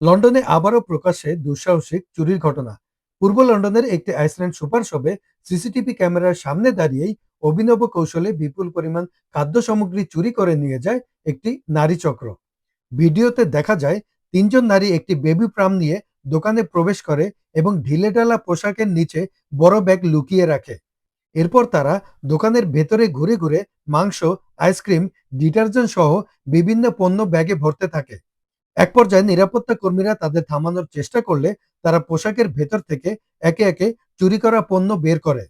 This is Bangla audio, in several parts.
লন্ডনে আবারও প্রকাশ্যে দুঃসাহসিক চুরির ঘটনা। পূর্ব লন্ডনের একটি আইসল্যান্ড সুপার শপে সিসিটিভি ক্যামেরার সামনে দাঁড়িয়েই অভিনব কৌশলে বিপুল পরিমাণ খাদ্য সামগ্রী চুরি করে নিয়ে যায় একটি নারী চক্র। ভিডিওতে দেখা যায় তিনজন নারী একটি বেবি প্রাম নিয়ে দোকানে প্রবেশ করে এবং ঢিলেঢালা পোশাকের নিচে বড় ব্যাগ লুকিয়ে রাখে। এরপর তারা দোকানের ভেতরে ঘুরে ঘুরে মাংস, আইসক্রিম, ডিটারজেন্ট সহ বিভিন্ন পণ্য ব্যাগে ভরতে থাকে। এক পর্যায়ে নিরাপত্তা কর্মীরা তাদের থামানোর চেষ্টা করলে তারা পোশাকের ভেতর থেকে একে একে চুরি করা পণ্য বের করে,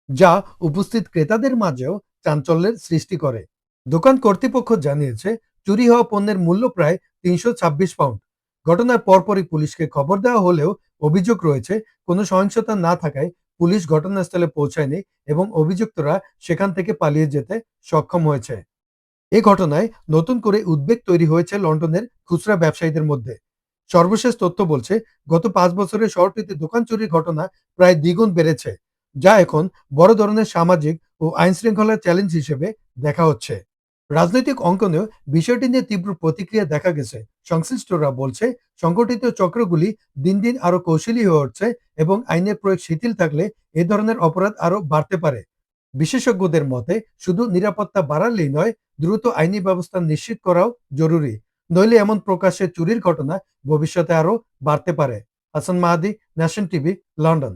যা উপস্থিত ক্রেতাদের মাঝেও চাঞ্চল্যের সৃষ্টি করে। দোকান কর্তৃপক্ষ জানিয়েছে চুরি হওয়া পণ্যের মূল্য প্রায় ৩২৬ পাউন্ড। ঘটনার পরপরই পুলিশকে খবর দেওয়া হলেও অভিযোগ রয়েছে কোনো সহিংসতা না থাকায় পুলিশ ঘটনাস্থলে পৌঁছায়নি এবং অভিযুক্তরা সেখান থেকে পালিয়ে যেতে সক্ষম হয়েছে। এ ঘটনায় নতুন করে উদ্বেগ তৈরি হয়েছে লন্ডনের খুচরা ব্যবসায়ীদের মধ্যে। সর্বশেষ তথ্য বলছে গত ৫ বছরে শহরটিতে দোকান চুরির ঘটনা প্রায় দ্বিগুণ বেড়েছে, যা এখন বড় ধরনের সামাজিক ও আইন শৃঙ্খলার চ্যালেঞ্জ হিসেবে দেখা হচ্ছে। রাজনৈতিক অঙ্গনেও বিষয়টি নিয়ে তীব্র প্রতিক্রিয়া দেখা গেছে। সংশ্লিষ্টরা বলছে সংগঠিত চক্রগুলি দিন দিন আরো কৌশলী হয়ে উঠছে এবং আইনের প্রয়োগ শিথিল থাকলে এ ধরনের অপরাধ আরো বাড়তে পারে। বিশেষজ্ঞদের মতে শুধু নিরাপত্তা বাড়ালেই নয়, দ্রুত আইনি ব্যবস্থা নিশ্চিত করাও জরুরি। নইলে এমন প্রকাশ্যে চুরির ঘটনা ভবিষ্যতে আরো বাড়তে পারে। হাসান মাহাদি, ন্যাশন টিভি, লন্ডন।